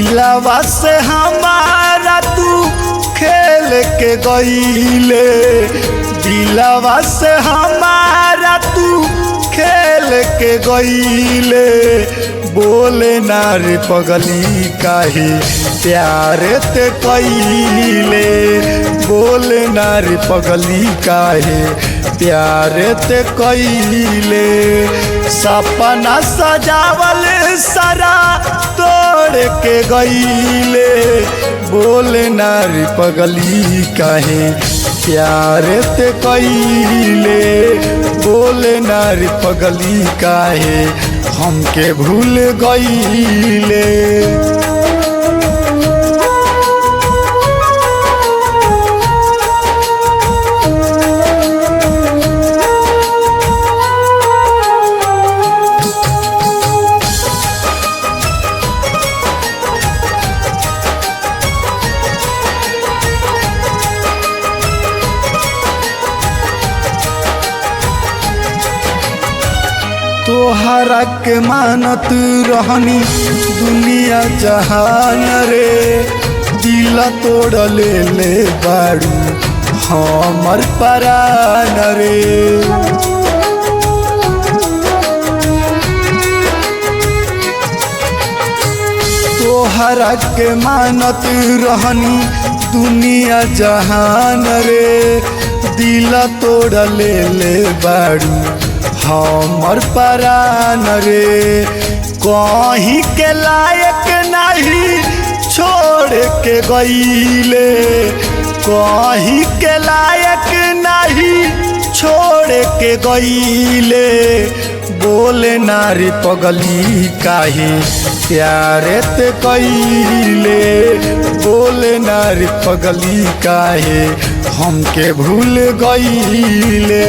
दिलवा से हमारा तू खेल के गईले, दिलवा से हमारा तू खेल के गईले। बोले नारे पगली काहे प्यार ते कईले, बोले नारे पगली काहे प्यार ते कईले। सपना सजावल सारा तोड़ के गईले, बोले नारे पगली काहे प्यार ते कईले। बोले नारे पगली काहे हमके भूल गईले। तोहरा के मानत रहनी दुनिया जहान रे, दिल तोड़ ले बारू हमर परान रे। तोहरा के मानत रहनी दुनिया जहान रे, दिल तोड़ ले बारू हमर परान रे। कहीं के लायक नहीं छोड़ के गईले, कहीं के लायक नहीं छोड़ के गईले। बोले नारी पगली काहे प्यार ते कईले, बोले नारी पगली काहे हमके भूल गईले।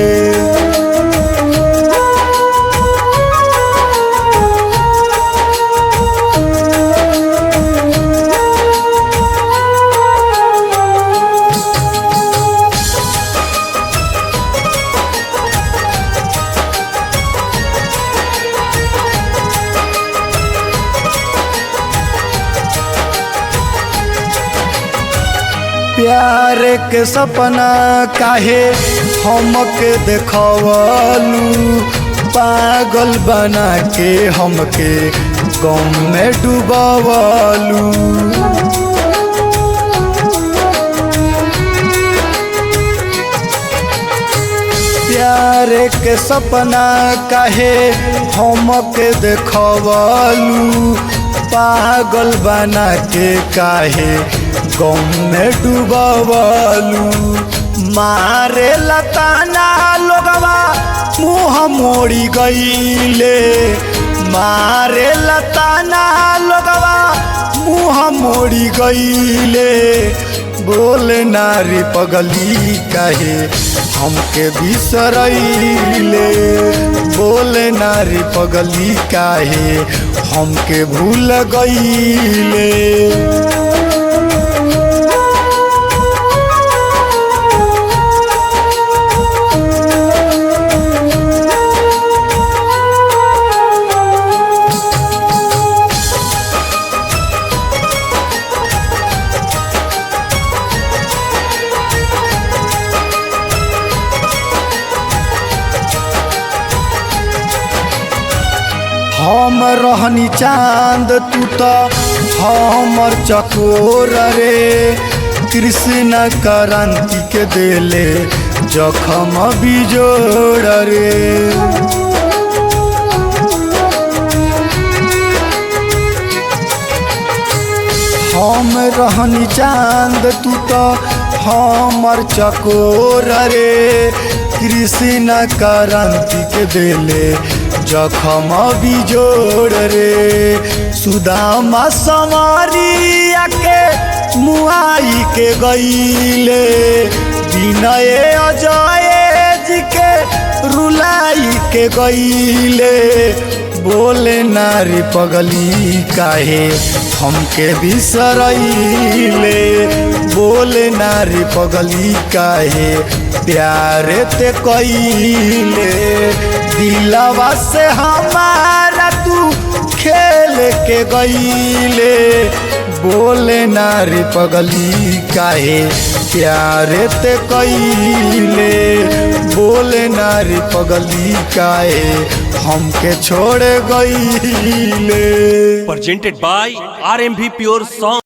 प्यार के सपना काहे हमके देखवलू, पागल बना के हमके गम में डूबवलू। प्यार के सपना काहे हमके देखवलू, पागल बना के काहे गम में डूबवलू। मारे लताना लोगवा मुँह मोड़ी गईले, मारे लताना लोगवा मुँह मोड़ी गईले। बोले नारी पगली काहे हमके बिसरैले, बोले नारी पगली काहे हमके भूल गईले। हम रहनी चांद तू तो हमर चकोर रे, कृष्ण क्रांति के देले जखम बिजोड़ रे। हम रहनी चांद तू तो हमर चकोर रे, कृष्ण क्रांति के देले जखम बिजोड़ रे। सुदामा संवरिया के मुआई के गईले, विनय अजय जी के रुलाई के गईले। बोले नारी पगली काहे हमके बिसरैले, बोले नारी पगली काहे प्यार ते कईले। दिलवा से हमारा तू खेल के गईले, बोले नारी पगली काहे प्यारे ते कईले, बोले नारी पगली काहे हमके छोड़ गईले। Presented by RMV Pure Song।